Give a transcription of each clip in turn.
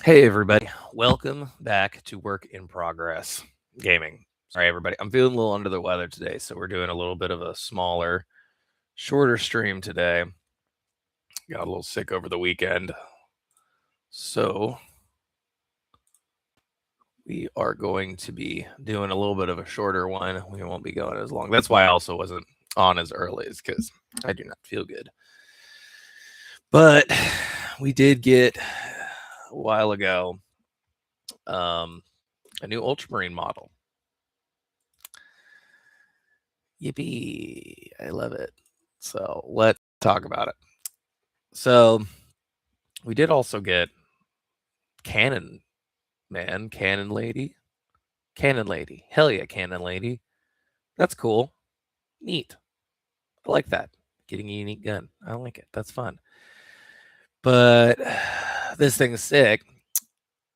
Hey everybody, welcome back to Work in Progress Gaming. Sorry everybody, I'm feeling a little under the weather today, so we're doing a little bit of a smaller, shorter stream today. Got a little sick over the weekend, so we are going to be doing a little bit of a shorter one. We won't be going as long. That's why I also wasn't on as early, is because I do not feel good. But we did get a while ago a new Ultramarine model. Yippee! I love it. So let's talk about it. So we did also get Cannon Man, Cannon Lady. Hell yeah, Cannon Lady. That's cool. Neat. I like that. Getting a unique gun. I like it. That's fun. But this thing's sick.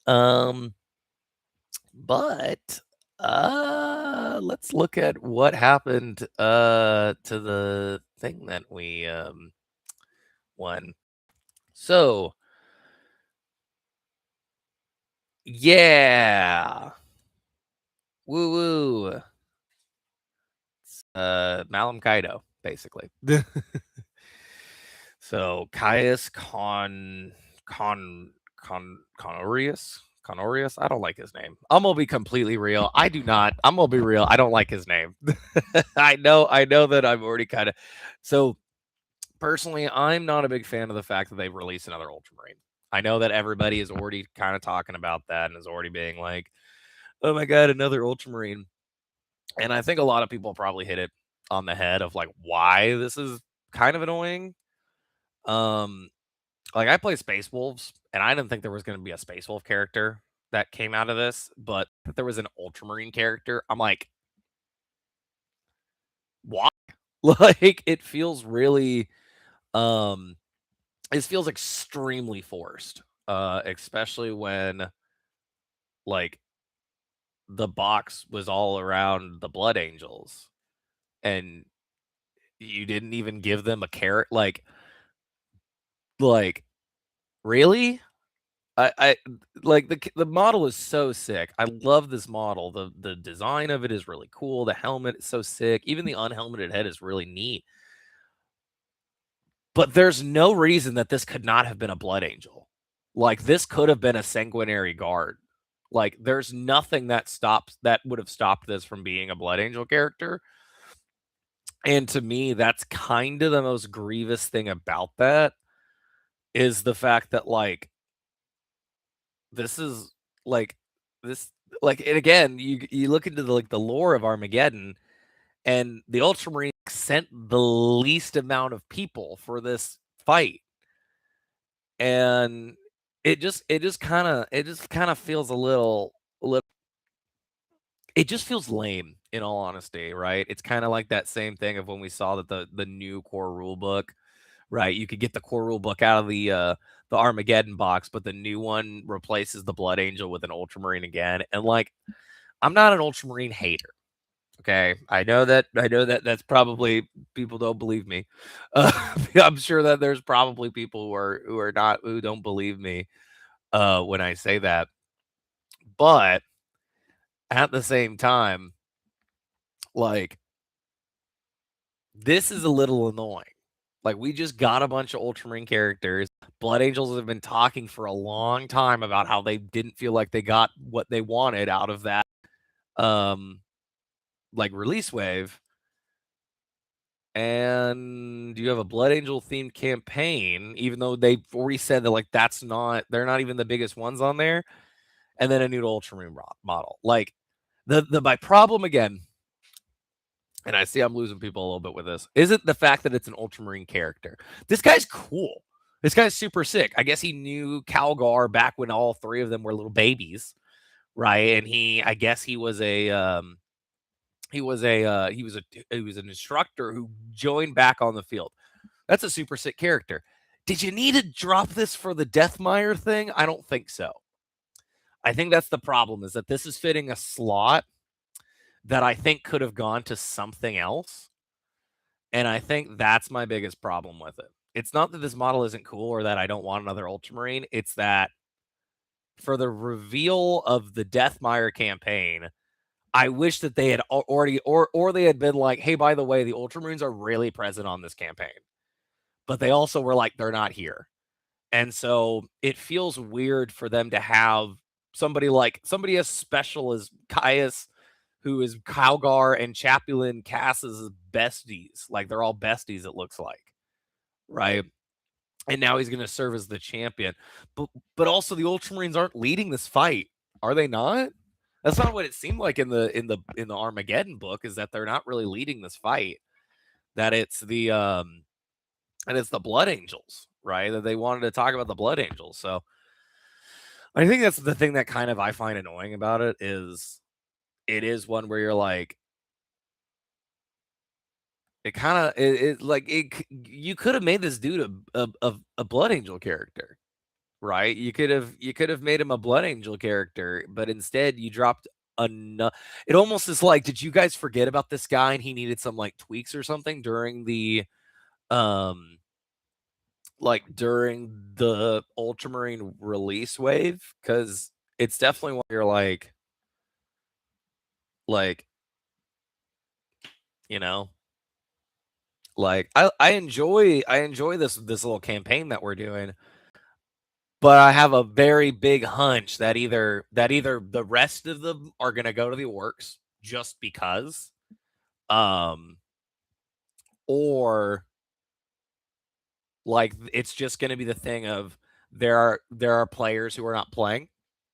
But let's look at what happened to the thing that we won. So yeah. Woo woo. Malum Kaido, basically. So Caius Conorius. I don't like his name. I'm gonna be completely real. I'm gonna be real. I don't like his name. I know that I'm already kind of. So personally, I'm not a big fan of the fact that they've released another Ultramarine. I know that everybody is already kind of talking about that and is already being like, "Oh my god, another Ultramarine." And I think a lot of people probably hit it on the head of like why this is kind of annoying. Um, like I play Space Wolves, and I didn't think there was going to be a Space Wolf character that came out of this, but that there was an Ultramarine character. I'm like, why? Like it feels really, um, it feels extremely forced. Especially when like the box was all around the Blood Angels, and you didn't even give them a carrot. Like really? I like the model is so sick. I love this model. The design of it is really cool. The helmet is so sick. Even the unhelmeted head is really neat. But there's no reason that this could not have been a Blood Angel. Like this could have been a sanguinary guard. Like there's nothing that would have stopped this from being a Blood Angel character. And to me, that's kind of the most grievous thing about that is the fact that like this is like this and again you look into the lore of Armageddon, and the Ultramarine sent the least amount of people for this fight, and it just kind of feels a little it just feels lame, in all honesty, right? It's kind of like that same thing of when we saw that the new core rule book, right? You could get the core rule book out of the Armageddon box, but the new one replaces the Blood Angel with an Ultramarine again. And like, I'm not an Ultramarine hater. Okay, I know that that's probably people don't believe me. I'm sure that there's probably people who don't believe me when I say that. But at the same time, like this is a little annoying. Like we just got a bunch of Ultramarine characters. Blood Angels have been talking for a long time about how they didn't feel like they got what they wanted out of that um like release wave. And you have a Blood Angel themed campaign, even though they've already said that like they're not even the biggest ones on there. And then a new Ultramarine model. Like my problem again, and I see I'm losing people a little bit with this, isn't the fact that it's an Ultramarine character. This guy's cool. This guy's super sick. I guess he knew Calgar back when all three of them were little babies, right? And I guess he was an instructor who joined back on the field. That's a super sick character. Did you need to drop this for the Deathmire thing? I don't think so. I think that's the problem, is that this is fitting a slot that I think could have gone to something else. And I think that's my biggest problem with it. It's not that this model isn't cool or that I don't want another Ultramarine. It's that for the reveal of the Deathmire campaign, I wish that they had already or they had been like, "Hey, by the way, the Ultramarines are really present on this campaign." But they also were like, "They're not here." And so it feels weird for them to have somebody as special as Caius, who is Calgar and Chapulin Cass's besties. Like they're all besties, it looks like. Right. And now he's gonna serve as the champion. But also the Ultramarines aren't leading this fight, are they not? That's not what it seemed like in the Armageddon book, is that they're not really leading this fight. That it's the Blood Angels, right? That they wanted to talk about the Blood Angels. So I think that's the thing that kind of I find annoying about it is one where you're like, it kind of it like it you could have made this dude a Blood Angel character, right? You could have made him a Blood Angel character, but instead you dropped it almost is like, did you guys forget about this guy and he needed some like tweaks or something during the um Ultramarine release wave? Because it's definitely when you're like, you know, like I enjoy this little campaign that we're doing, but I have a very big hunch that either the rest of them are gonna go to the orcs just because, um, or like it's just gonna be the thing of there are players who are not playing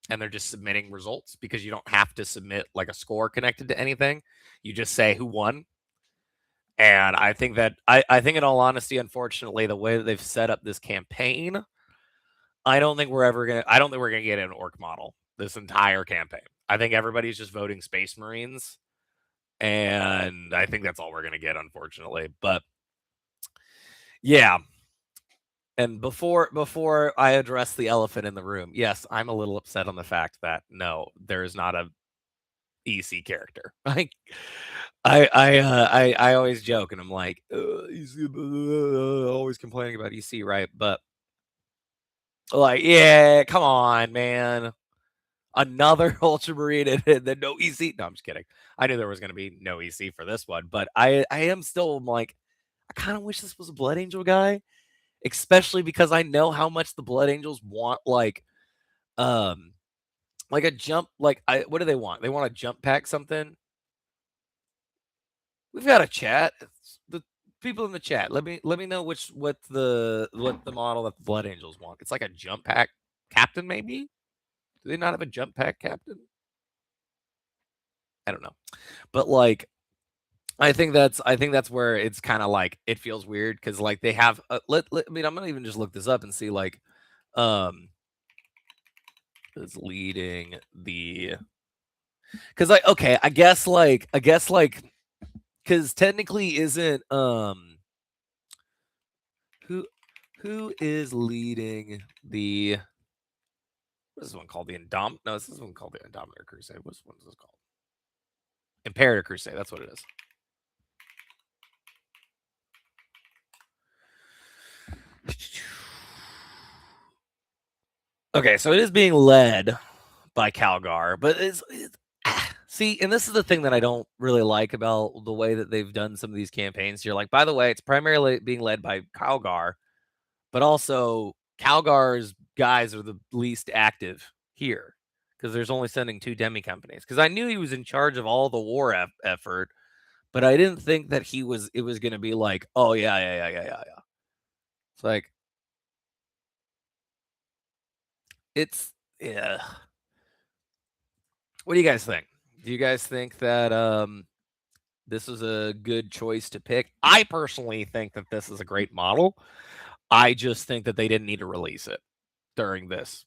and they're just submitting results because you don't have to submit like a score connected to anything. You just say who won. And I think in all honesty, unfortunately, the way that they've set up this campaign, I don't think we're gonna get an orc model this entire campaign. I think everybody's just voting Space Marines, and I think that's all we're gonna get, unfortunately. But yeah. And before I address the elephant in the room, yes, I'm a little upset on the fact that no, there is not a EC character. Like I always joke and I'm like, EC, always complaining about EC, right? But like, yeah, come on, man. Another Ultramarine and then no EC. No, I'm just kidding. I knew there was gonna be no EC for this one, but I am still like, I kind of wish this was a Blood Angel guy, especially because I know how much the Blood Angels want um like a jump, like what do they want? They want to jump pack something. We've got a chat. The people in the chat, let me know what the model that the Blood Angels want. It's like a jump pack captain, maybe? Do they not have a jump pack captain? I don't know. But like I think that's where it's kind of like it feels weird because like they have I mean, I'm gonna even just look this up and see like um is leading the because like okay, I guess like because technically isn't who who is leading the what is this one called? The Indom no, this is one called the Indominator Crusade. What's one is this called? Imperator Crusade, that's what it is. Okay, so it is being led by Calgar, but see, and this is the thing that I don't really like about the way that they've done some of these campaigns. You're like, by the way, it's primarily being led by Calgar, but also Calgar's guys are the least active here because there's only sending 2 demi companies. Because I knew he was in charge of all the war effort, but I didn't think that it was going to be like, oh yeah, yeah, yeah, yeah, yeah, yeah. It's like it's yeah. What do you guys think? Do you guys think that this is a good choice to pick? I personally think that this is a great model. I just think that they didn't need to release it during this.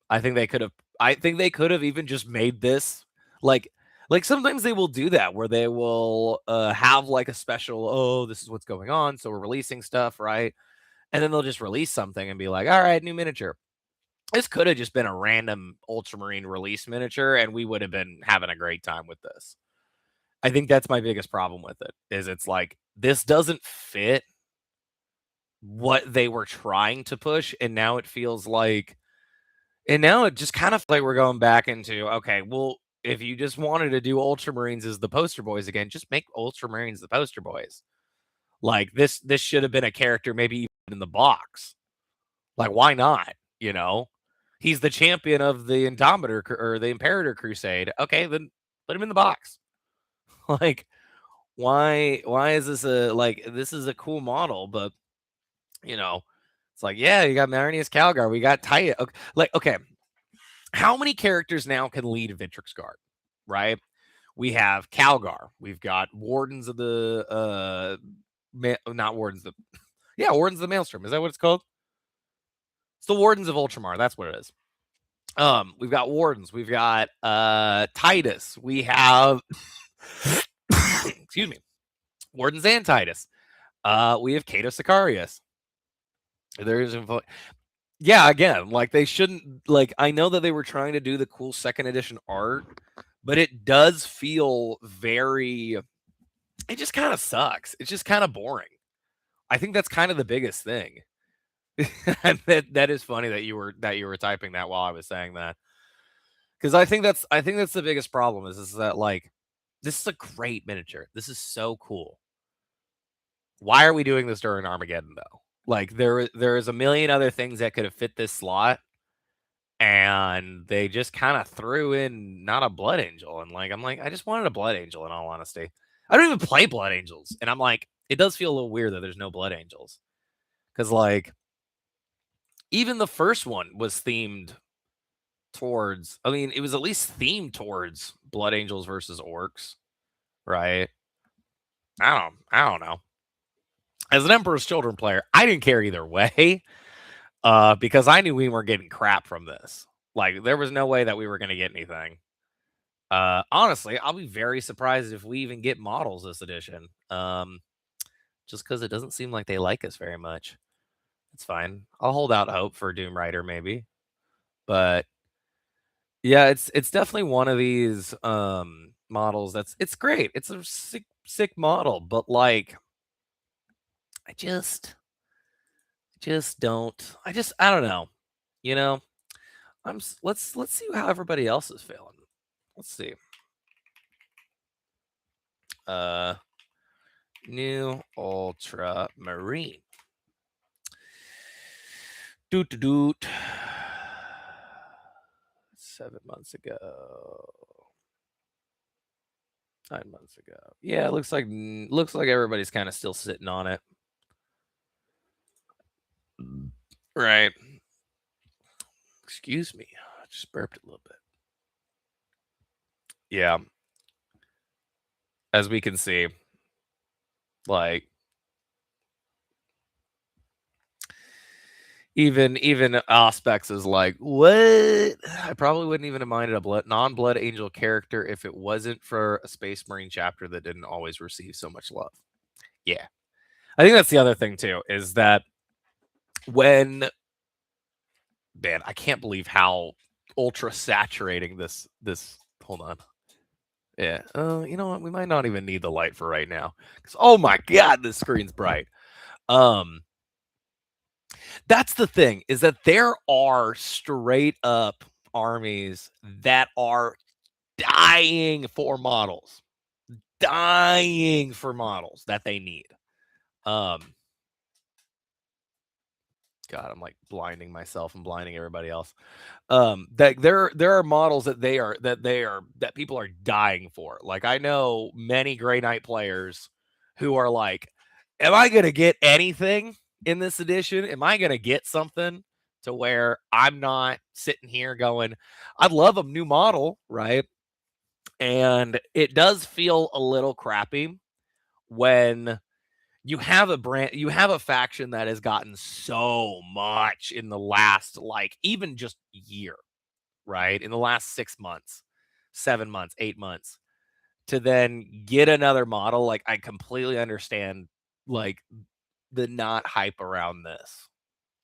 I think they could have I think they could have even just made this like sometimes they will do that where they will have like a special, oh, this is what's going on, so we're releasing stuff, right? And then they'll just release something and be like, all right, new miniature. This could have just been a random Ultramarine release miniature, and we would have been having a great time with this. I think that's my biggest problem with it, is it's like, this doesn't fit what they were trying to push, and now it feels like And now it just kind of like we're going back into, okay, well, if you just wanted to do Ultramarines as the poster boys again, just make Ultramarines the poster boys. Like this should have been a character maybe even in the box. Like why not? You know, he's the champion of the Indomitor or the Imperator Crusade. Okay, then put him in the box. Like why is this a like this is a cool model, but you know, it's like yeah, you got Marinius Calgar, we got Titan. Okay, like okay, how many characters now can lead Victrix Guard? Right? We have Calgar. We've got Wardens of the not Wardens the yeah, Wardens of the Maelstrom. Is that what it's called? It's the Wardens of Ultramar. That's what it is. We've got Wardens. We've got Titus. We have excuse me, Wardens and Titus. We have Cato Sicarius. There's yeah, again, like they shouldn't like I know that they were trying to do the cool second edition art, but it does feel very it just kind of sucks. It's just kind of boring. I think that's kind of the biggest thing. And that is funny that you were typing that while I was saying that. Because I think that's the biggest problem is that like this is a great miniature. This is so cool. Why are we doing this during Armageddon though? Like there is a million other things that could have fit this slot, and they just kind of threw in not a Blood Angel, and like I'm like I just wanted a Blood Angel in all honesty. I don't even play Blood Angels, and I'm like it does feel a little weird that there's no Blood Angels because like even the first one was themed towards. I mean, it was at least themed towards Blood Angels versus Orcs, right? I don't know. As an Emperor's Children player, I didn't care either way, because I knew we weren't getting crap from this. Like, there was no way that we were going to get anything. Honestly, I'll be very surprised if we even get models this edition. Just because it doesn't seem like they like us very much. It's fine. I'll hold out hope for Doom Rider maybe, but yeah, it's definitely one of these models that's it's great. It's a sick model, but like I just don't. I don't know. You know, let's see how everybody else is feeling. Let's see. Uh New Ultramarine. Doot doot doot. 7 months ago. 9 months ago. Yeah, it looks like everybody's kind of still sitting on it. Right. Excuse me. I just burped a little bit. Yeah. As we can see, like even Aspects is like, what? I probably wouldn't even have minded a non-blood angel character if it wasn't for a Space Marine chapter that didn't always receive so much love. Yeah. I think that's the other thing too, is that when man, I can't believe how ultra saturating this hold on. Yeah. You know what? We might not even need the light for right now. Because oh my god, this screen's bright. Um that's the thing, is that there are straight up armies that are dying for models. Dying for models that they need. Um God, I'm like blinding myself and blinding everybody else. That there are models that that people are dying for. Like I know many Grey Knight players who are like, "Am I gonna get anything in this edition? Am I gonna get something to where I'm not sitting here going, I'd love a new model, right?" And it does feel a little crappy when you have a faction that has gotten so much in the last like even just year, right? In the last 6 months, 7 months, 8 months to then get another model. Like I completely understand like the not hype around this.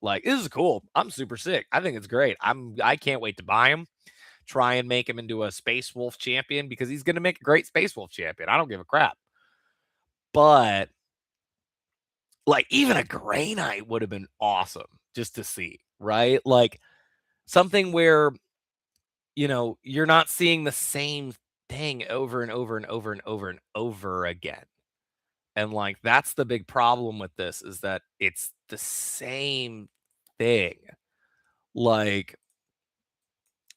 Like this is cool. I'm super sick. I think it's great. I can't wait to buy him. Try and make him into a Space Wolf champion because he's going to make a great Space Wolf champion. I don't give a crap. But like, even a Grey Knight would have been awesome just to see, right? Like, Something where, you're not seeing the same thing over and over and over and over and over again. And, like, that's the big problem with this is that it's the same thing. Like,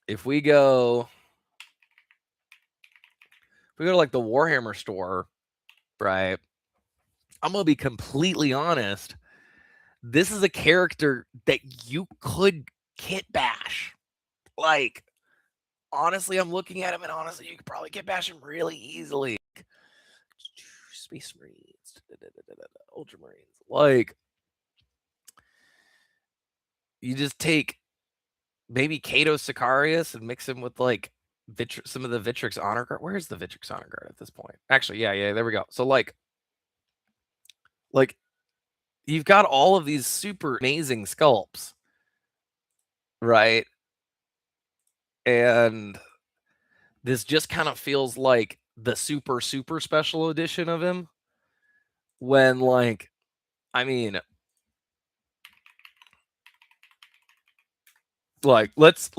if we go to, like, the Warhammer store, right? I'm gonna be completely honest, this is a character that you could kit bash. Like, honestly, I'm looking at him, and honestly, you could probably kit bash him really easily. Space Marines, Ultramarines. Like, you just take maybe Kato Sicarius and mix him with like some of the Vitrix Honor Guard. Where's the Vitrix Honor Guard at this point? Actually, yeah, there we go. So like you've got all of these super amazing sculpts, right? And this just kind of feels like the super special edition of him when like I mean like let's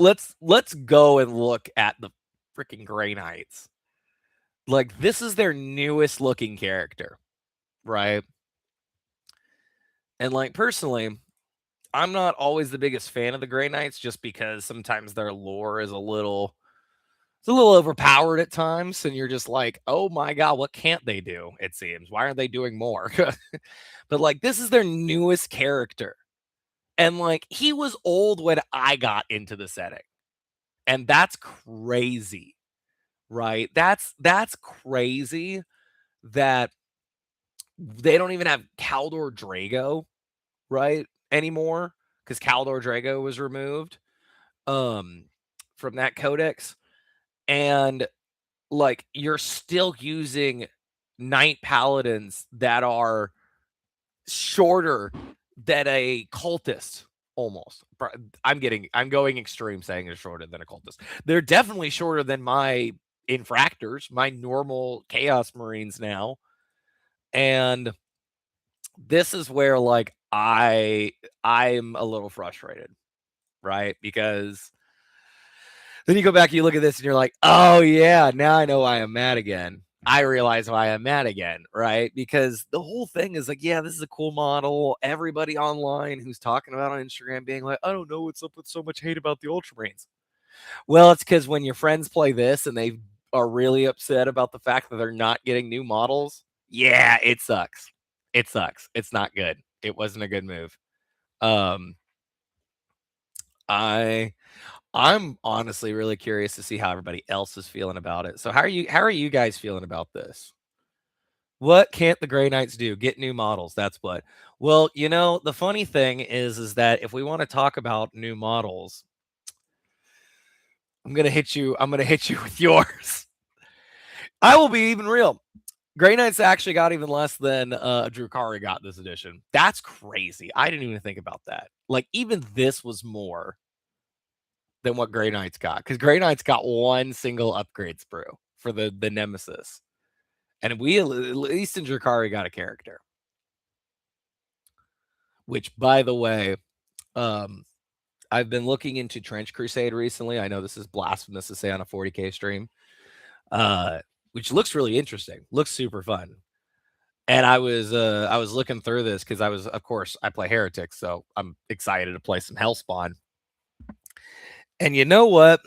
go and look at the freaking Grey Knights. Like this is their newest looking character, right? And like personally, I'm not always the biggest fan of the Grey Knights just because sometimes their lore is a little overpowered at times, and you're just like, oh my god, what can't they do? It seems. Why aren't they doing more? But like this is their newest character. And like he was old when I got into the setting. And that's crazy. Right? That's crazy that they don't even have Caldor Drago, right? Anymore. Because Caldor Drago was removed um from that codex. And like you're still using knight paladins that are shorter than a cultist almost. I'm going extreme saying they're shorter than a cultist. They're definitely shorter than my infractors, my normal chaos marines now. And this is where like I'm a little frustrated, right? Because then you go back, you look at this, and you're like, oh, yeah, now I know why I'm mad again. I realize why I'm mad again, right? Because the whole thing is like, yeah, this is a cool model. Everybody online who's talking about on Instagram being like, I don't know what's up with so much hate about the Ultramarines. Well, it's because when your friends play this and they are really upset about the fact that they're not getting new models, yeah, it sucks. It sucks. It's not good. It wasn't a good move. Um, I I'm honestly really curious to see how everybody else is feeling about it. So how are you guys feeling about this? What can't the Grey Knights do? Get new models. That's what. Well, the funny thing is that if we want to talk about new models, I'm gonna hit you with yours. I will be even real. Grey Knights actually got even less than Drukari got this edition. That's crazy. I didn't even think about that. Like even this was more than what Grey Knights got, because Grey Knights got one single upgrade sprue for the Nemesis, and we at least in Drakari got a character. Which, by the way, um, I've been looking into Trench Crusade recently. I know this is blasphemous to say on a 40K stream, which looks really interesting. Looks super fun. And I was looking through this because of course I play Heretics, so I'm excited to play some Hellspawn. And you know what?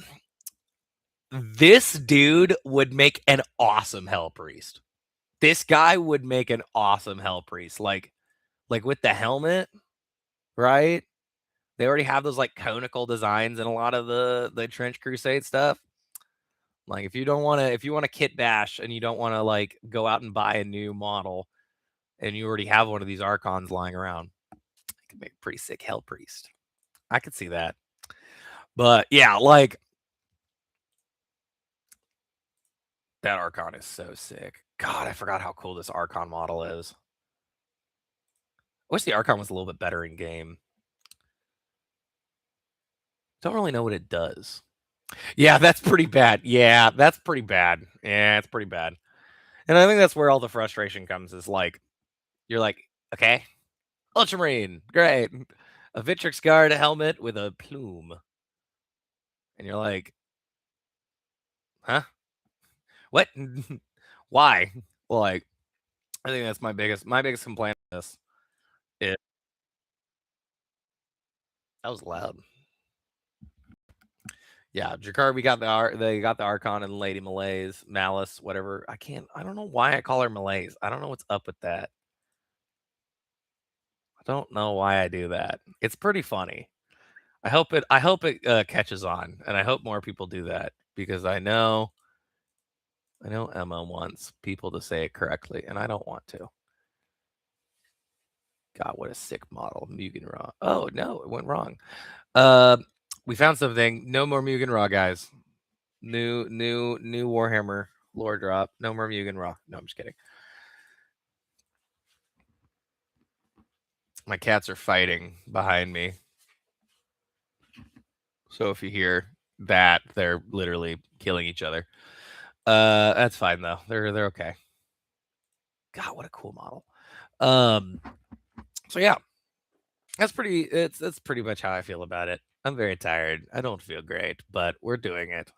This dude would make an awesome Hell Priest. This guy would make an awesome Hell Priest. Like with the helmet, right? They already have those like conical designs in a lot of the Trench Crusade stuff. Like if you want to kit bash and you don't want to like go out and buy a new model and you already have one of these Archons lying around, you can make a pretty sick Hell Priest. I could see that. But yeah, like that Archon is so sick. God, I forgot how cool this Archon model is. I wish the Archon was a little bit better in game. Don't really know what it does. Yeah, that's pretty bad. Yeah, that's pretty bad. Yeah, it's pretty bad. And I think that's where all the frustration comes is like, you're like, okay, Ultramarine, great. A Vitrix Guard helmet with a plume. and you're like, huh? What? Why? Well, like, I think that's my biggest complaint with this. It That was loud. Yeah, Jacoby got they got the Archon and Lady Malaise, Malice, whatever. I don't know why I call her Malaise. I don't know what's up with that. I don't know why I do that. It's pretty funny. I hope it catches on, and I hope more people do that because I know Emma wants people to say it correctly, and I don't want to. God, what a sick model, Mugen Raw. Oh no, it went wrong. Uh, we found something. No more Mugen Raw, guys. New Warhammer lore drop. No more Mugen Raw. No, I'm just kidding. My cats are fighting behind me. So if you hear that, they're literally killing each other. That's fine though. They're okay. God, what a cool model. So yeah, that's pretty much how I feel about it. I'm very tired. I don't feel great, but we're doing it.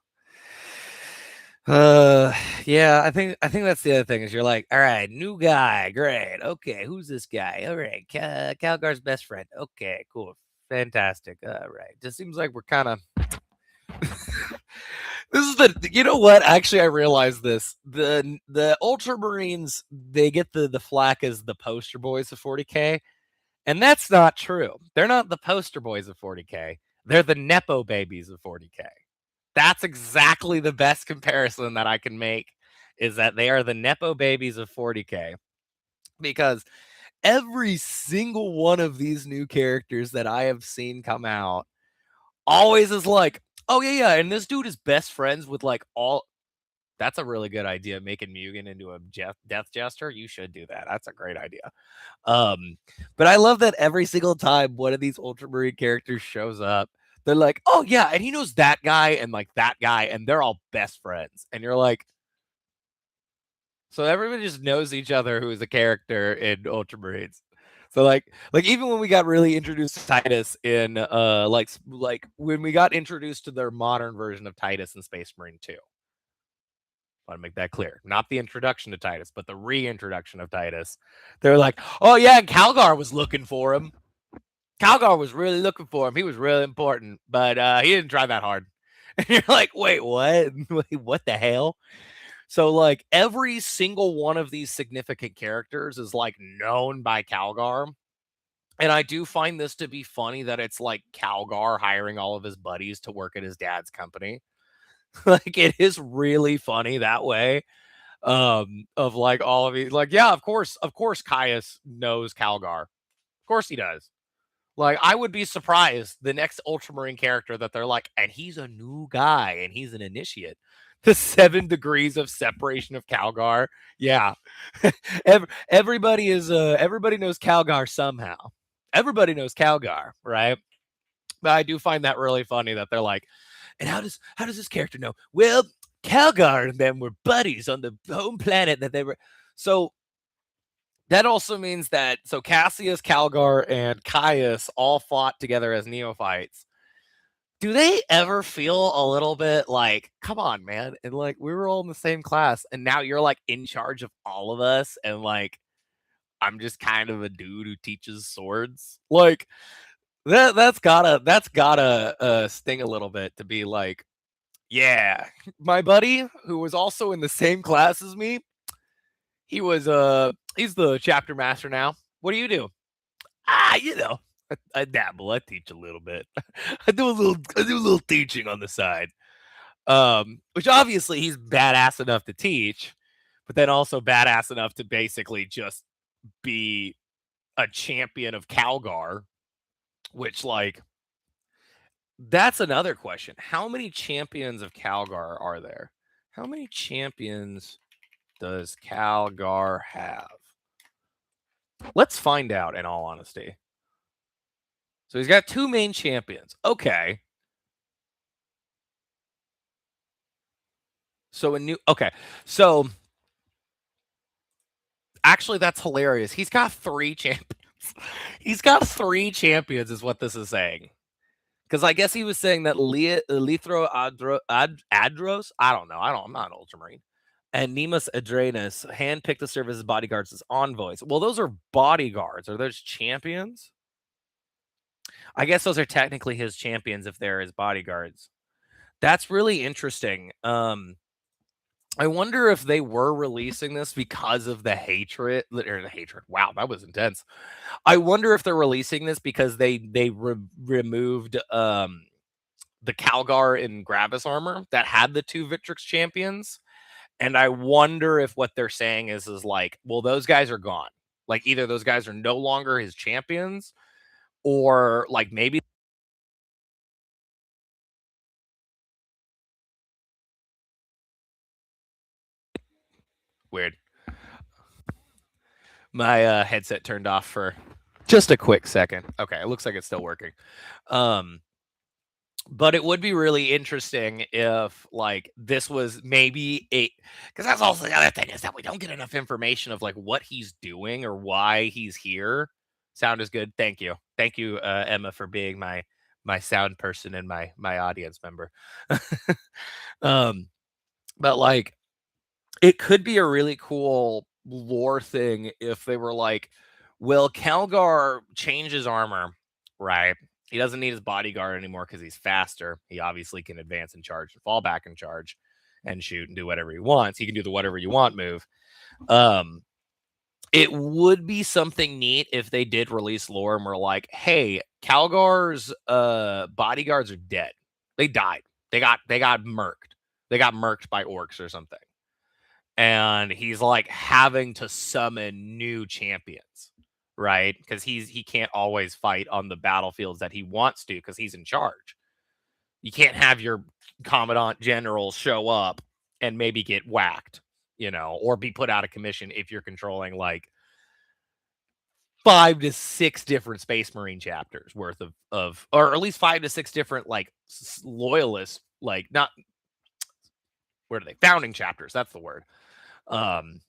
Yeah, I think that's the other thing is you're like, all right, new guy, great. Okay, who's this guy? All right, Calgar's best friend. Okay, cool, fantastic. All right, just seems like we're kind of. This is you know what? Actually, I realized this. The Ultramarines they get the flack as the poster boys of 40K, and that's not true. They're not the poster boys of 40K. They're the nepo babies of 40K. That's exactly the best comparison that I can make is that they are the nepo babies of 40K because every single one of these new characters that I have seen come out always is like, oh yeah, and this dude is best friends with like all. That's a really good idea, making Mugen into a death jester. You should do that. That's a great idea. Um, but I love that every single time one of these Ultramarine characters shows up, they're like, "Oh yeah," and he knows that guy and like that guy, and they're all best friends. And you're like, so everybody just knows each other who is a character in Ultramarines. So like even when we got really introduced to Titus in like when we got introduced to their modern version of Titus in Space Marine 2. I want to make that clear. Not the introduction to Titus, but the reintroduction of Titus. They're like, oh yeah, Calgar was looking for him. Calgar was really looking for him. He was really important, but he didn't try that hard. And you're like, wait, what? Wait, what the hell? So like every single one of these significant characters is like known by Calgar. And I do find this to be funny that it's like Calgar hiring all of his buddies to work at his dad's company. Like it is really funny that way. Of like all of these, like, yeah, of course Caius knows Calgar. Of course he does. Like, I would be surprised the next Ultramarine character that they're like, and he's a new guy and he's an initiate. The 7 degrees of separation of Calgar. Yeah. Everybody knows Calgar somehow. Everybody knows Calgar, right? But I do find that really funny that they're like, and how does this character know? Well, Calgar and them were buddies on the home planet that they were. So that also means that Cassius, Calgar, and Caius all fought together as neophytes. Do they ever feel a little bit like, come on, man? And like we were all in the same class, and now you're like in charge of all of us, and like I'm just kind of a dude who teaches swords. Like that's gotta sting a little bit to be like, yeah, my buddy who was also in the same class as me, he's the chapter master now. What do you do? I dabble. I teach a little bit. I do a little teaching on the side. Which obviously he's badass enough to teach, but then also badass enough to basically just be a champion of Calgar, which like that's another question. How many champions of Calgar are there? How many champions does Calgar have? Let's find out in all honesty. So he's got 2 main champions. Okay. So a new okay. So actually that's hilarious. He's got 3 champions. He's got 3 champions is what this is saying. Because I guess he was saying that Lithro Adros, I don't know. I'm not an Ultramarine. And Nemus Adrenus handpicked to serve as his bodyguards as envoys. Well, those are bodyguards. Are those champions? I guess those are technically his champions if they're his bodyguards. That's really interesting. I wonder if they were releasing this because of the hatred or the hatred. Wow, that was intense. I wonder if they're releasing this because they removed the Calgar and Gravis armor that had the two Victrix champions. And I wonder if what they're saying is like, well, those guys are gone. Like either those guys are no longer his champions, or like maybe weird. My headset turned off for just a quick second. Okay, it looks like it's still working. But it would be really interesting if like this was maybe a, because that's also the other thing is that we don't get enough information of like what he's doing or why he's here. Sound is good. Thank you. Thank you, Emma, for being my sound person and my audience member. um, but like it could be a really cool lore thing if they were like, well, Calgar changes armor, right? He doesn't need his bodyguard anymore because he's faster. He obviously can advance and charge and fall back and charge and shoot and do whatever he wants. He can do the whatever you want move. It would be something neat if they did release lore and were like, hey, Calgar's bodyguards are dead. They died. They got murked. They got murked by orcs or something. And he's like having to summon new champions, right? Because he can't always fight on the battlefields that he wants to because he's in charge. You can't have your commandant general show up and maybe get whacked, or be put out of commission if you're controlling like 5 to 6 different Space Marine chapters worth of or at least 5 to 6 different like loyalists, like not where are they? Founding chapters, that's the word. And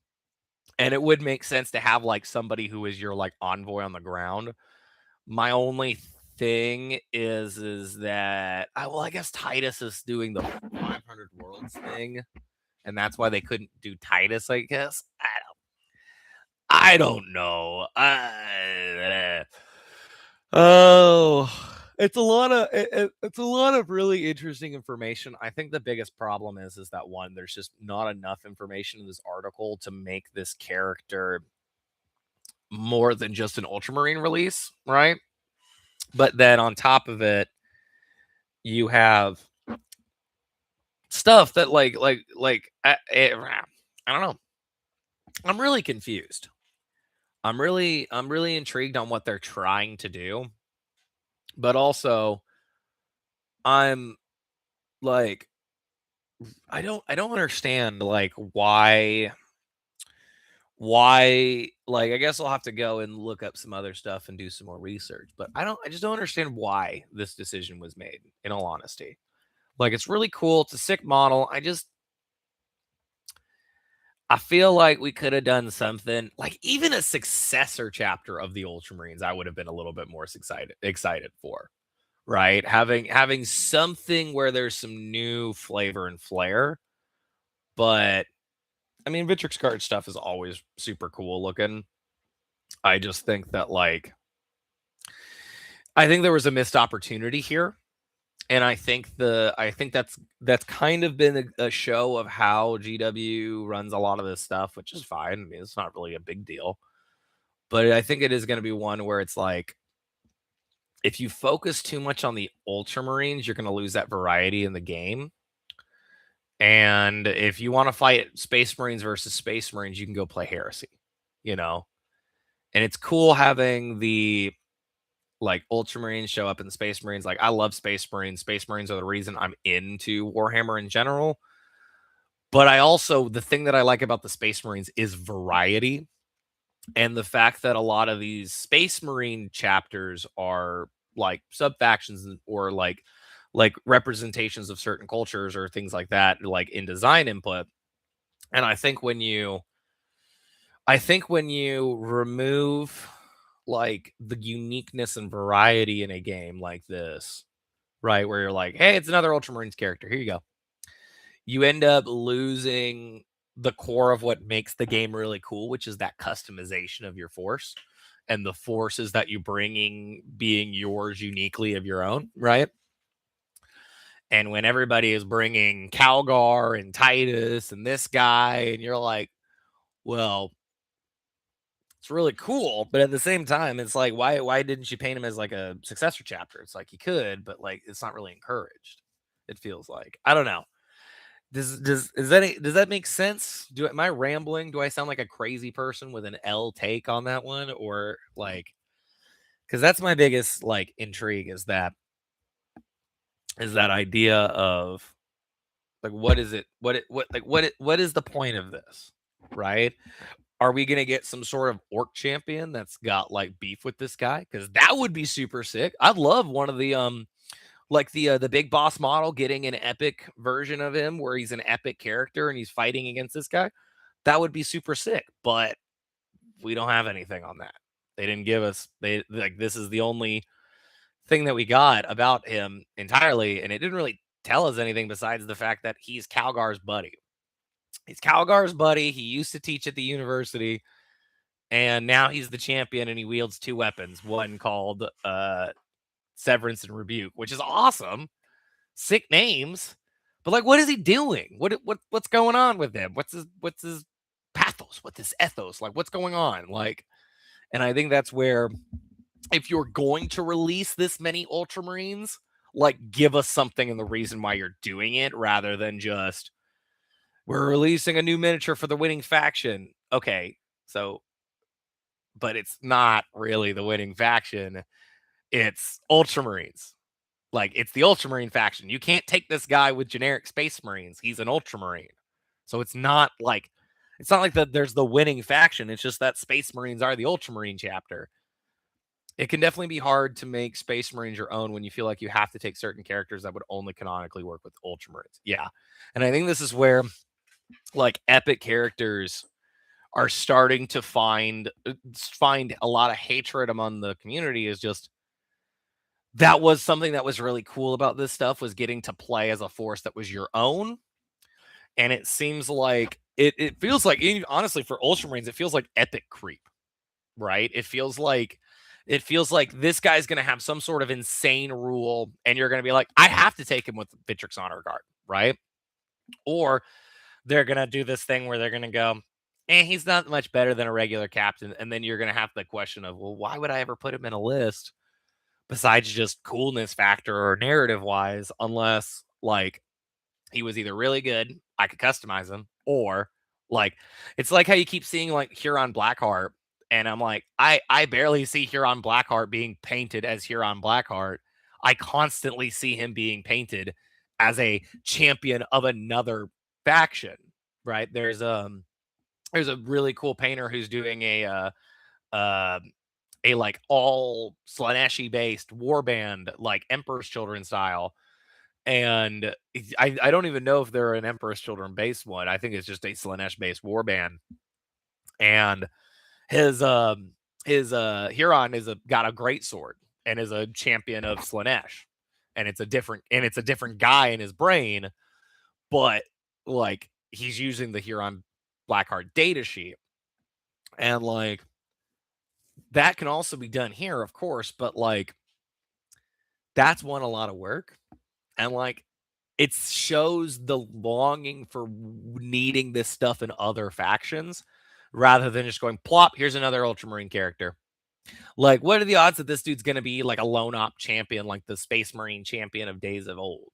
it would make sense to have like somebody who is your like envoy on the ground. My only thing is that I guess Titus is doing the 500 worlds thing, and that's why they couldn't do Titus. I guess I don't know. Oh, it's a lot of really interesting information. I think the biggest problem is that one, there's just not enough information in this article to make this character more than just an Ultramarine release, right? But then on top of it, you have stuff that I don't know. I'm really confused. I'm really intrigued on what they're trying to do, but also I'm like I don't understand like why like I guess I'll have to go and look up some other stuff and do some more research, but I just don't understand why this decision was made, in all honesty. Like it's really cool, it's a sick model. I feel like we could have done something like even a successor chapter of the Ultramarines. I would have been a little bit more excited for, right? Having something where there's some new flavor and flair. But I mean, Vitrix card stuff is always super cool looking. I just think that I think there was a missed opportunity here. And I think that's kind of been a show of how GW runs a lot of this stuff, which is fine. I mean, it's not really a big deal. But I think it is going to be one where it's like if you focus too much on the Ultramarines, you're going to lose that variety in the game. And if you want to fight Space Marines versus Space Marines, you can go play Heresy, you know? And it's cool having the like Ultramarines show up in the Space Marines. Like I love Space Marines. Space Marines are the reason I'm into Warhammer in general. But I also the thing that I like about the Space Marines is variety. And the fact that a lot of these Space Marine chapters are like sub factions or like representations of certain cultures or things like that, like in design input. And I think when you remove like the uniqueness and variety in a game like this, right? Where you're like, hey, it's another Ultramarines character. Here you go. You end up losing the core of what makes the game really cool, which is that customization of your force and the forces that you bringing being yours uniquely of your own, right? And when everybody is bringing Calgar and Titus and this guy, and you're like, well, it's really cool, but at the same time, it's like, why didn't you paint him as like a successor chapter? It's like you could, but like it's not really encouraged. It feels like I don't know. Does that make sense? Am I rambling? Do I sound like a crazy person with an L take on that one, or like? Because that's my biggest like intrigue is that idea of like what is it what is the point of this, right? Are we gonna get some sort of orc champion that's got like beef with this guy? Because that would be super sick. I'd love one of the like the big boss model getting an epic version of him where he's an epic character and he's fighting against this guy. That would be super sick. But we don't have anything on that. They didn't give us they like this is the only thing that we got about him entirely, and it didn't really tell us anything besides the fact that he's Calgar's buddy. He's Calgar's buddy. He used to teach at the university, and now he's the champion, and he wields two weapons. One called Severance and Rebuke, which is awesome. Sick names, but like, what is he doing? What's going on with him? What's his pathos? What's his ethos? Like, what's going on? Like, and I think that's where if you're going to release this many Ultramarines, like give us something and the reason why you're doing it rather than just we're releasing a new miniature for the winning faction. Okay, so but it's not really the winning faction. It's Ultramarines. Like it's the Ultramarine faction. You can't take this guy with generic Space Marines. He's an Ultramarine. So it's not like there's the winning faction. It's just that Space Marines are the Ultramarine chapter. It can definitely be hard to make Space Marines your own when you feel like you have to take certain characters that would only canonically work with Ultramarines. Yeah. And I think this is where like epic characters are starting to find a lot of hatred among the community is just that was something that was really cool about this stuff was getting to play as a force that was your own. And it seems like it feels like honestly for Ultramarines, it feels like epic creep, right? It feels like this guy's gonna have some sort of insane rule, and you're gonna be like, I have to take him with Vitrix Honor Guard, right? Or they're gonna do this thing where they're gonna go, he's not much better than a regular captain, and then you're gonna have the question of, well, why would I ever put him in a list besides just coolness factor or narrative wise, unless like he was either really good, I could customize him, or like it's like how you keep seeing like Huron Blackheart, and I'm like, I barely see Huron Blackheart being painted as Huron Blackheart. I constantly see him being painted as a champion of another faction. Right? There's a really cool painter who's doing uh a like all Slaneshi based warband, like Emperor's Children style, and I don't even know if they're an Emperor's Children based one. I think it's just a Slanesh based warband. And his Huron got a great sword and is a champion of Slanesh. And it's a different guy in his brain, but like he's using the Huron Blackheart data sheet. And like that can also be done here, of course, but like that's a lot of work. And like it shows the longing for needing this stuff in other factions rather than just going plop, here's another Ultramarine character. Like, what are the odds that this dude's going to be like a lone op champion, like the Space Marine champion of Days of Old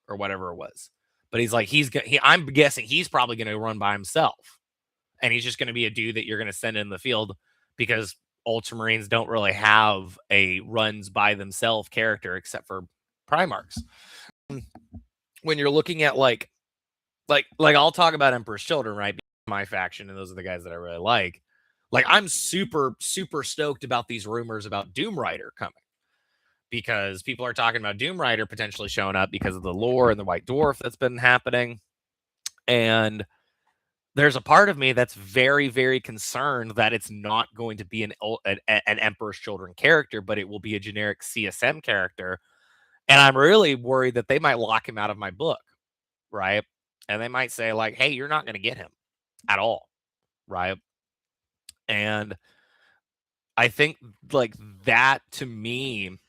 or whatever it was? But he's like, I'm guessing he's probably going to run by himself. And he's just going to be a dude that you're going to send in the field because Ultramarines don't really have a runs by themselves character except for Primarchs. When you're looking at like I'll talk about Emperor's Children, right? My faction, and those are the guys that I really like. Like I'm super stoked about these rumors about Doom Rider coming because people are talking about Doom Rider potentially showing up because of the lore and the White Dwarf that's been happening. And there's a part of me that's very concerned that it's not going to be an Emperor's Children character, but it will be a generic CSM character. And I'm really worried that they might lock him out of my book, right? And they might say, like, hey, you're not going to get him at all, right? And I think like that to me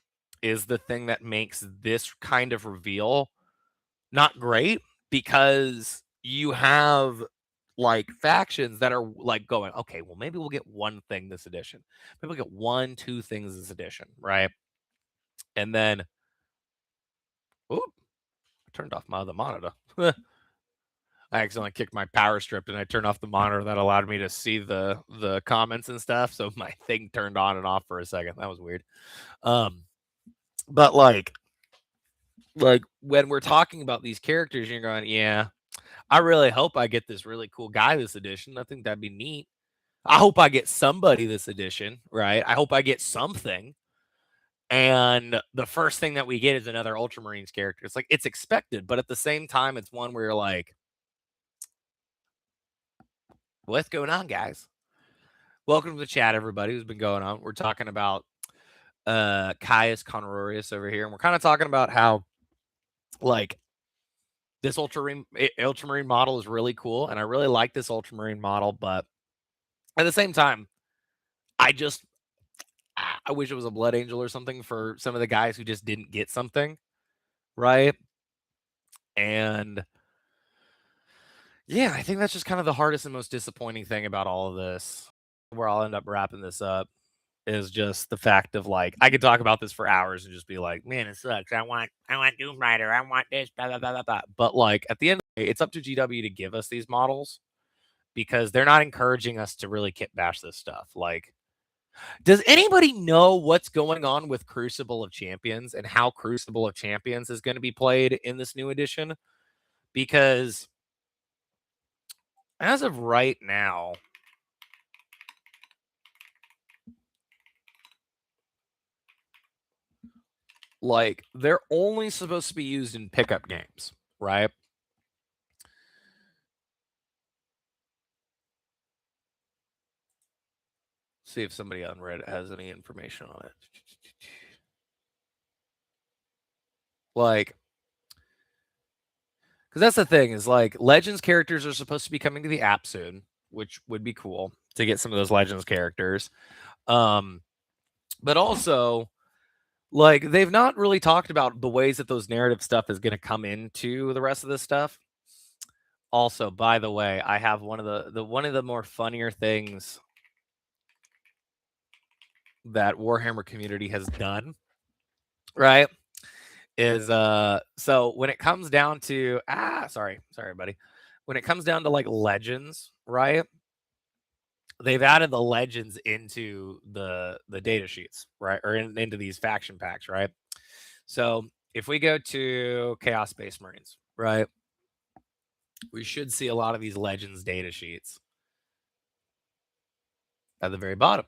is the thing that makes this kind of reveal not great because you have like factions that are like going, okay, well, maybe we'll get one thing this edition. Maybe we'll get one, two things this edition, right? And then, oop, I turned off my other monitor. I accidentally kicked my power strip and I turned off the monitor that allowed me to see the comments and stuff. So my thing turned on and off for a second. That was weird. Um, but like when we're talking about these characters, you're going, yeah, I really hope I get this really cool guy this edition. I think that'd be neat. I hope I get somebody this edition, right? I hope I get something. And the first thing that we get is another Ultramarines character. It's like it's expected, but at the same time, it's one where you're like, what's going on, guys? Welcome to the chat, everybody who's been going on. We're talking about Caius Conorius over here, and we're kind of talking about how like this Ultramarine model is really cool, and I really like this Ultramarine model, but at the same time, I wish it was a Blood Angel or something for some of the guys who just didn't get something, right? And yeah, I think that's just kind of the hardest and most disappointing thing about all of this. Where I'll end up wrapping this up is just the fact of like I could talk about this for hours and just be like, man, it sucks. I want Doom Rider. I want this, blah blah blah blah blah. But like at the end of the day, it's up to GW to give us these models because they're not encouraging us to really kit bash this stuff. Like, does anybody know what's going on with Crucible of Champions and how Crucible of Champions is going to be played in this new edition? Because as of right now, like they're only supposed to be used in pickup games, right? See if somebody on Reddit has any information on it. Like, because that's the thing is like Legends characters are supposed to be coming to the app soon, which would be cool to get some of those Legends characters. But also, like, they've not really talked about the ways that those narrative stuff is going to come into the rest of this stuff. Also, by the way, I have one of the more funnier things that Warhammer community has done, right? Is so when it comes down to sorry buddy. When it comes down to like legends, right? They've added the legends into the data sheets, right? Or into these faction packs, right? So if we go to Chaos Space Marines, right? We should see a lot of these legends data sheets at the very bottom.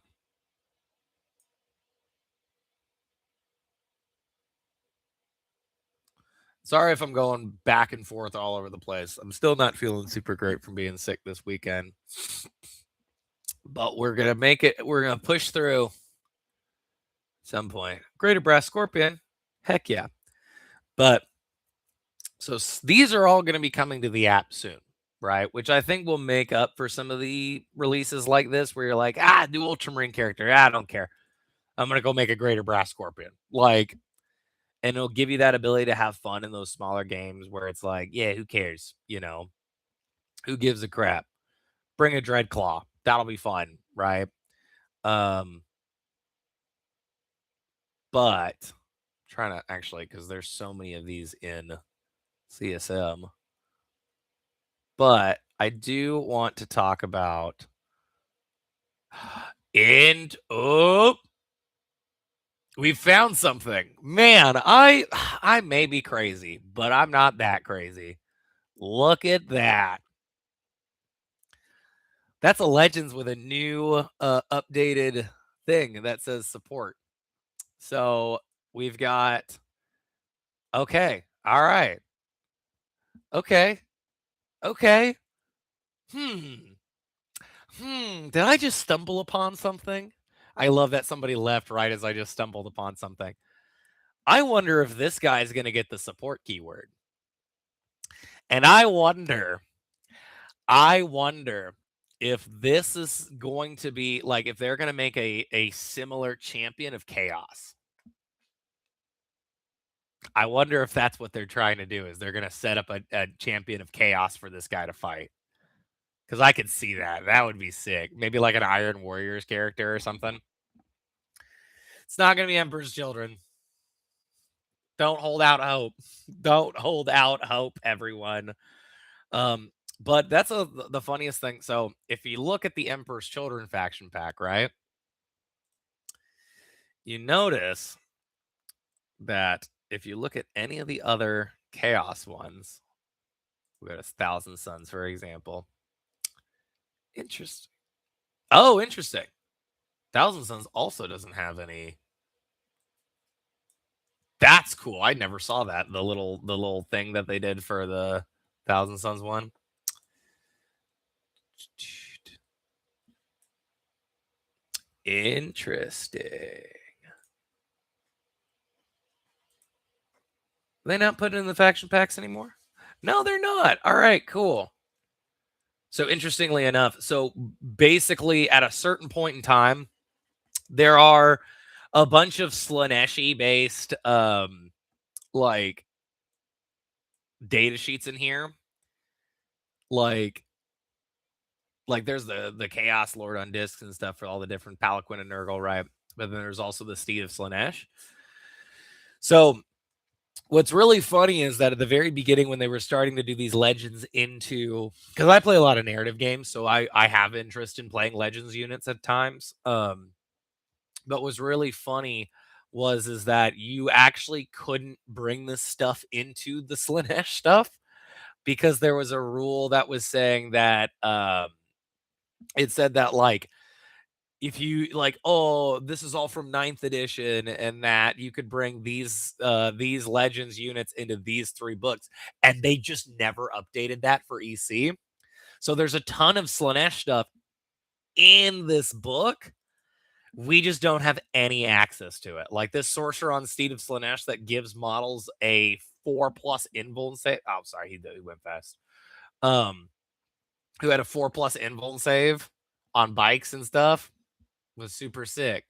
Sorry if I'm going back and forth all over the place. I'm still not feeling super great from being sick this weekend. But we're going to make it. We're going to push through at some point. Greater Brass Scorpion. Heck yeah. But so these are all going to be coming to the app soon, right? Which I think will make up for some of the releases like this where you're like, new Ultramarine character. I don't care. I'm going to go make a Greater Brass Scorpion. Like, and it'll give you that ability to have fun in those smaller games where it's like, yeah, who cares? You know, who gives a crap? Bring a Dreadclaw. That'll be fun, right? But trying to actually, because there's so many of these in CSM. But I do want to talk about and we found something. Man, I may be crazy, but I'm not that crazy. Look at that. That's a Legends with a new updated thing that says support. So we've got okay. All right. Okay. Okay. Did I just stumble upon something? I love that somebody left right as I just stumbled upon something. I wonder if this guy's gonna get the support keyword. And I wonder if this is going to be like if they're gonna make a similar champion of chaos. I wonder if that's what they're trying to do, is they're gonna set up a champion of chaos for this guy to fight. Because I could see that. That would be sick. Maybe like an Iron Warriors character or something. It's not gonna be Emperor's Children. Don't hold out hope. Don't hold out hope, everyone. Um, but that's the funniest thing. So if you look at the Emperor's Children faction pack, right? You notice that if you look at any of the other Chaos ones, we got a Thousand Suns, for example. Interesting. Oh, interesting. Thousand Suns also doesn't have any. That's cool. I never saw that. The little thing that they did for the Thousand Suns one. Interesting. Are they not putting in the faction packs anymore? No, they're not. All right, cool. So interestingly enough, so basically at a certain point in time, there are a bunch of Slaneshi based like data sheets in here. Like there's the Chaos Lord on discs and stuff for all the different Palaquin and Nurgle, right? But then there's also the Steed of Slanesh. So what's really funny is that at the very beginning, when they were starting to do these legends into, because I play a lot of narrative games, so I have interest in playing legends units at times. But what's really funny is that you actually couldn't bring this stuff into the Slanesh stuff because there was a rule that was saying that it said that like if you like, oh, this is all from ninth edition, and that you could bring these legends units into these 3 books, and they just never updated that for EC. So there's a ton of Slanesh stuff in this book. We just don't have any access to it. Like this sorcerer on Steed of Slanesh that gives models a 4+ invuln save. Oh, sorry, he went fast. Who had a 4+ invuln save on bikes and stuff was super sick,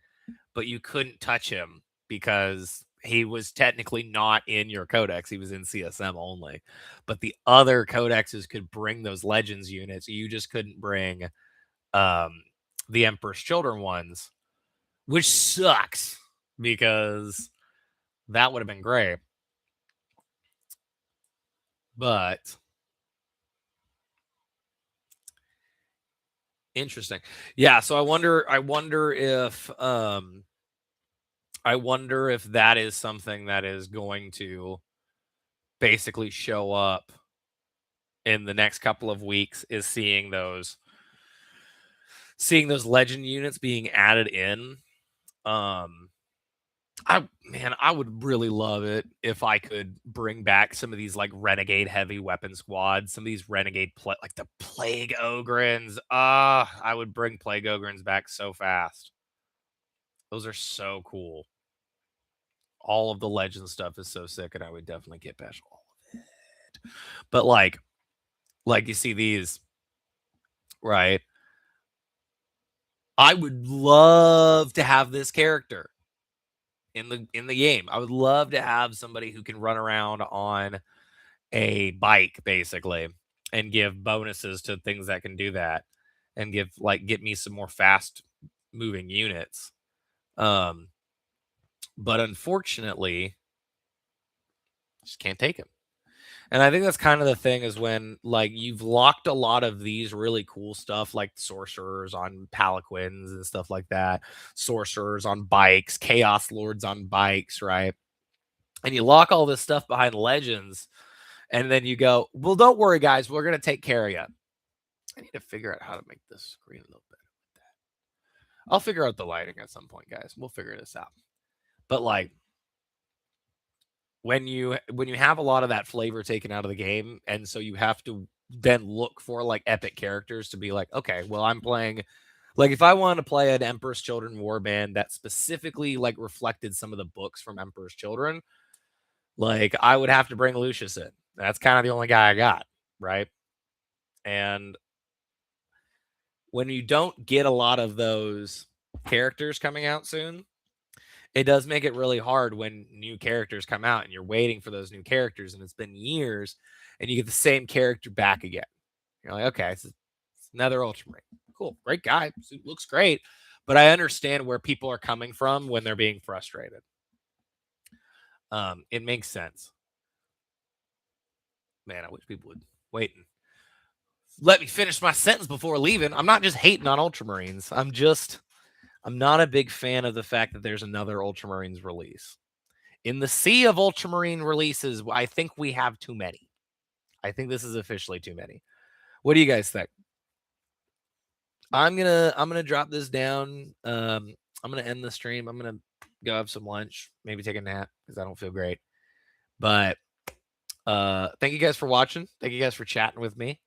but you couldn't touch him because he was technically not in your codex. He was in CSM only. But the other codexes could bring those legends units. You just couldn't bring the Emperor's Children ones, which sucks because that would have been great. But interesting. Yeah, so I wonder if that is something that is going to basically show up in the next couple of weeks, is seeing those legend units being added in. I would really love it if I could bring back some of these like renegade heavy weapon squads, some of these renegade like the Plague Ogrins. I would bring Plague Ogrins back so fast. Those are so cool. All of the legend stuff is so sick, and I would definitely get bash all of it. But like you see these, right? I would love to have this character in the game. I would love to have somebody who can run around on a bike basically and give bonuses to things that can do that, and get me some more fast moving units. But unfortunately, just can't take him. And I think that's kind of the thing, is when like you've locked a lot of these really cool stuff like sorcerers on palanquins and stuff like that, sorcerers on bikes, chaos lords on bikes, right? And you lock all this stuff behind legends, and then you go, well, don't worry, guys, we're going to take care of you. I need to figure out how to make this screen a little better with that. I'll figure out the lighting at some point, guys. We'll figure this out. But like, when you have a lot of that flavor taken out of the game, and so you have to then look for like epic characters to be like, okay, well, I'm playing Like, if I wanted to play an Emperor's Children warband that specifically, like, reflected some of the books from Emperor's Children, like, I would have to bring Lucius in. That's kind of the only guy I got, right? And when you don't get a lot of those characters coming out soon, it does make it really hard when new characters come out and you're waiting for those new characters and it's been years and you get the same character back again. You're like, okay, it's another Ultramarine. Cool, great guy, suit looks great, but I understand where people are coming from when they're being frustrated. It makes sense. Man, I wish people would wait and let me finish my sentence before leaving. I'm not just hating on Ultramarines. I'm not a big fan of the fact that there's another Ultramarines release. In the sea of Ultramarine releases, I think we have too many. I think this is officially too many. What do you guys think? I'm gonna drop this down. I'm gonna end the stream. I'm gonna go have some lunch, maybe take a nap because I don't feel great. But thank you guys for watching. Thank you guys for chatting with me.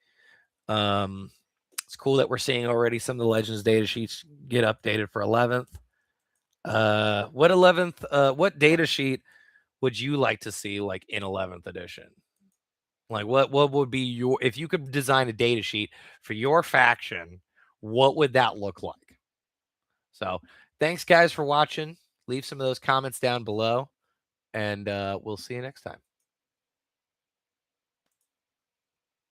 It's cool that we're seeing already some of the Legends data sheets get updated for 11th. What 11th? What data sheet would you like to see, like, in 11th edition? Like, what would be your, if you could design a data sheet for your faction, what would that look like? So thanks guys for watching. Leave some of those comments down below, and we'll see you next time.